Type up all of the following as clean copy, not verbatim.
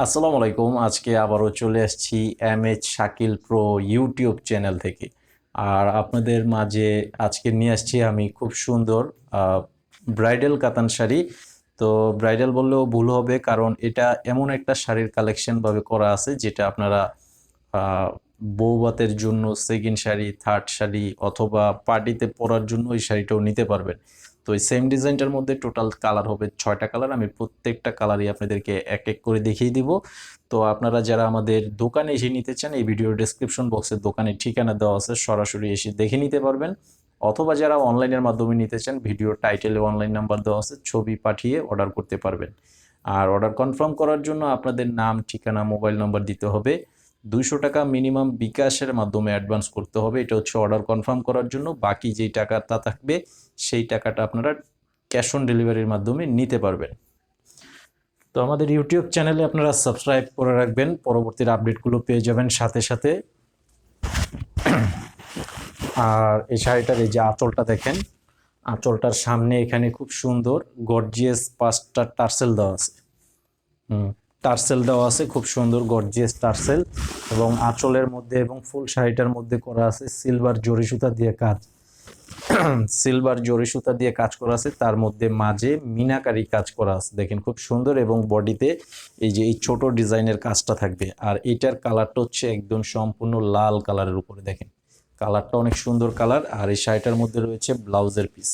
আসসালামু আলাইকুম। আজকে আবারও চলে আসছি MH Shakil pro YouTube channel থেকে। আর আপনাদের মাঝে আজকে নিয়ে আসছি আমি খুব সুন্দর ব্রাইডাল কাতান শাড়ি। তো ব্রাইডাল বললেও ভুল হবে, কারণ এটা এমন একটা শাড়ির কালেকশন ভাবে করা আছে যেটা আপনারা বৌভাতের জন্য সেকেন্ড শাড়ি, থার্ড শাড়ি অথবা পার্টিতে পরার জন্য এই শাড়িটাও নিতে পারবেন। তো এই সেম ডিজাইনটার মধ্যে টোটাল কালার হবে 6টা কালার। আমি প্রত্যেকটা কালারই আপনাদেরকে এক এক করে দেখিয়ে দিব। তো আপনারা যারা আমাদের দোকানে এসে নিতে চান, এই ভিডিওর ডেসক্রিপশন বক্সে দোকানের ঠিকানা দেওয়া আছে, সরাসরি এসে দেখে নিতে পারবেন। অথবা যারা অনলাইনের মাধ্যমে নিতে চান, ভিডিওর টাইটেলে অনলাইন নাম্বার দেওয়া আছে, ছবি পাঠিয়ে অর্ডার করতে পারবেন। আর অর্ডার কনফার্ম করার জন্য আপনাদের নাম, ঠিকানা, মোবাইল নাম্বার দিতে হবে। 200 টাকা মিনিমাম বিকাশের মাধ্যমে অ্যাডভান্স করতে হবে। এটা হচ্ছে অর্ডার কনফার্ম করার জন্য। বাকি যেই টাকাটা থাকবে সেই টাকাটা আপনারা ক্যাশ অন ডেলিভারির মাধ্যমে নিতে পারবেন। তো আমাদের ইউটিউব চ্যানেলে আপনারা সাবস্ক্রাইব করে রাখবেন, পরবর্তীর আপডেটগুলো পেয়ে যাবেন সাথে সাথে। আর এই শাড়িটার এই যে আঁচলটা দেখেন, আঁচলটার সামনে এখানে খুব সুন্দর গর্জিয়াস 5টা টার্সেল দেওয়া আছে। টার্সেল দেওয়া আছে, খুব সুন্দর গর্জিয়াস টার্সেল। এবং আঁচলের মধ্যে এবং ফুল শাড়িটার মধ্যে করা আছে সিলভার জরি সুতা দিয়ে কাজ। সিলভার জরি সুতা দিয়ে কাজ করা আছে, তার মধ্যে মাঝে মিনাকারি কাজ করা আছে দেখেন, খুব সুন্দর। এবং বডিতে এই যে এই ছোট ডিজাইনের কাজটা থাকবে। আর এটার কালারটা হচ্ছে একদম সম্পূর্ণ লাল কালারের উপরে, দেখেন কালারটা অনেক সুন্দর কালার। আর এই শাড়িটার মধ্যে রয়েছে ব্লাউজের পিস।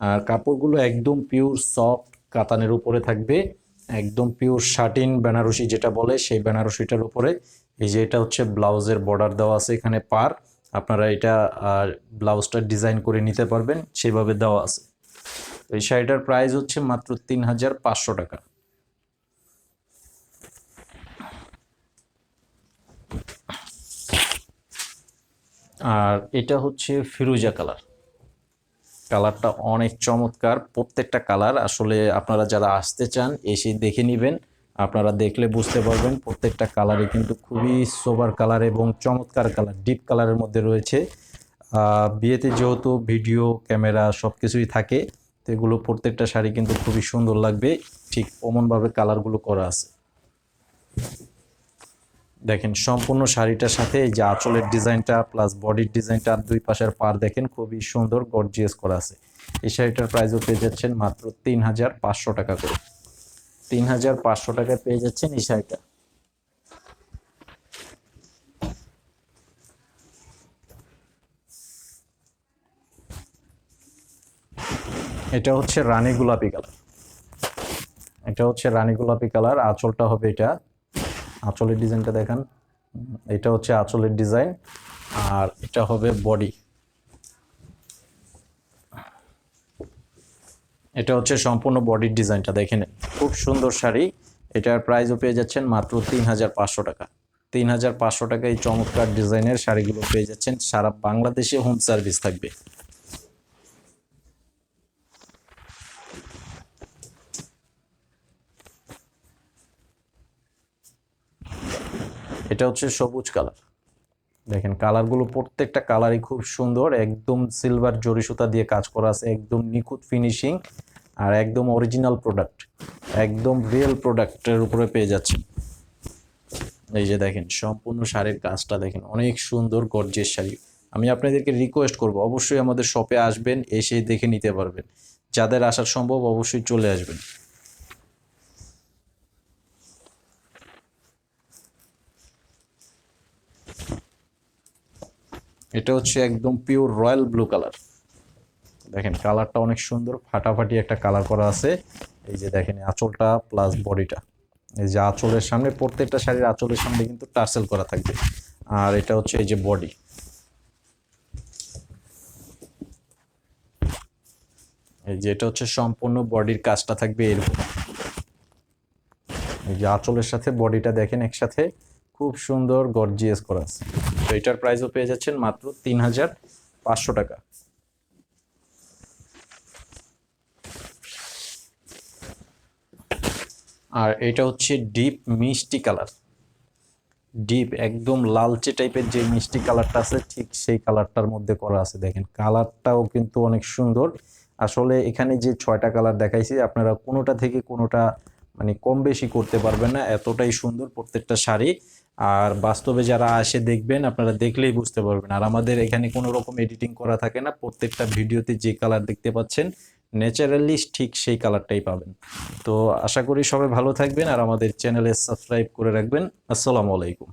আর কাপড়গুলো একদম পিওর সফট কাতানের উপরে থাকবে, একদম পিওর শাটিন বেনারসি যেটা বলে সেই বেনারসিটার উপরে। এই যে এটা হচ্ছে ব্লাউজের বর্ডার দেওয়া আছে এখানে পার, আপনারা এটা ব্লাউজটা ডিজাইন করে নিতে পারবেন, সেভাবে দেওয়া আছে। এই শাড়িটার প্রাইস হচ্ছে মাত্র 3500 টাকা। আর এটা হচ্ছে ফিরোজা কালার। কালারটা অনেক চমৎকার, প্রত্যেকটা কালার আসলে আপনারা যারা আসতে চান এসে দেখে নেবেন। আপনারা দেখলে বুঝতে পারবেন প্রত্যেকটা কালারই কিন্তু খুবই সোবার কালার এবং চমৎকার কালার, ডিপ কালারের মধ্যে রয়েছে। বিয়েতে যেহেতু ভিডিও ক্যামেরা সব কিছুই থাকে, তো এগুলো প্রত্যেকটা শাড়ি কিন্তু খুবই সুন্দর লাগবে। ঠিক অমনভাবে কালারগুলো করা আছে। দেখেন সম্পূর্ণ শাড়িটার সাথে এই যে আঁচলের ডিজাইনটা প্লাস বডির ডিজাইনটা আর দুই পাশের পার দেখেন খুবই সুন্দর গর্জিয়াস করা আছে। এই শাড়িটার প্রাইসও পেয়ে যাচ্ছেন মাত্র 3500 টাকা করে। 3500 টাকায় পেয়ে যাচ্ছেন এই শাড়িটা। এটা হচ্ছে রানী গোলাপি কালার। এটা হচ্ছে রানী গোলাপি কালার, আঁচলটা হবে এটা। আঁচলের ডিজাইনটা দেখেন, এটা হচ্ছে আঁচলের ডিজাইন। আর এটা হবে বডি। এটা হচ্ছে সম্পূর্ণ বডির ডিজাইনটা দেখেন, খুব সুন্দর শাড়ি। এটার প্রাইসও পেয়ে যাচ্ছেন মাত্র 3500 টাকা। 3500 টাকা এই চমৎকার ডিজাইনের শাড়িগুলো পেয়ে যাচ্ছেন, সারা বাংলাদেশে হোম সার্ভিস থাকবে। এটা হচ্ছে সবুজ কালার। দেখেন কালারগুলো প্রত্যেকটা কালারই খুব সুন্দর, একদম সিলভার জরি সুতা দিয়ে কাজ করা আছে, একদম নিখুঁত ফিনিশিং। আর একদম অরিজিনাল প্রোডাক্ট, একদম রিয়েল প্রোডাক্টের উপরে পেয়ে যাচ্ছেন। এই যে দেখেন সম্পূর্ণ শাড়ির কাজটা দেখেন, অনেক সুন্দর গর্জিয়াস শাড়ি। আমি আপনাদেরকে রিকোয়েস্ট করব অবশ্যই আমাদের শপে আসবেন, এসে দেখে নিতে পারবেন। যাদের আসার সম্ভব অবশ্যই চলে আসবেন। এটা হচ্ছে একদম পিওর রয়্যাল ব্লু কালার। দেখেন কালারটা অনেক সুন্দর, ফাটাফাটি একটা কালার করা আছে। এই যে দেখেন আঁচলটা প্লাস বডিটা, এই যে আঁচলের সামনে প্রত্যেকটা শাড়ির আঁচলের সামনে কিন্তু টার্সেল করা থাকবে। আর এটা হচ্ছে এই যে বডি। এই যে এটা হচ্ছে সম্পূর্ণ বডির কাজটা থাকবে এরকম। এই যে আঁচলের সাথে বডিটা দেখেন একসাথে, খুব সুন্দর গর্জিয়াস করা আছে। তো এটার প্রাইসও পেয়ে যাচ্ছেন মাত্র 3500 টাকা। আর এটা হচ্ছে ডিপ মিষ্টি কালার। ডিপ একদম লালচে টাইপের যে মিষ্টি কালারটা আছে ঠিক সেই কালারটার মধ্যে করা আছে। দেখেন কালারটাও কিন্তু অনেক সুন্দর। আসলে এখানে যে 6টা কালার দেখাইছি আপনারা কোনোটা থেকে কোনোটা মানে কম বেশি করতে পারবেন না, এতটাই সুন্দর প্রত্যেকটা শাড়ি। আর বাস্তবে যারা আসে দেখবেন আপনারা দেখলেই বুঝতে পারবেন। আর আমাদের এখানে কোনো রকম এডিটিং করা থাকে না, প্রত্যেকটা ভিডিওতে যে কালার দেখতে পাচ্ছেন ন্যাচারালি ঠিক সেই কালারটাই পাবেন। তো আশা করি সবাই ভালো থাকবেন আর আমাদের চ্যানেলে সাবস্ক্রাইব করে রাখবেন। আসসালামু আলাইকুম।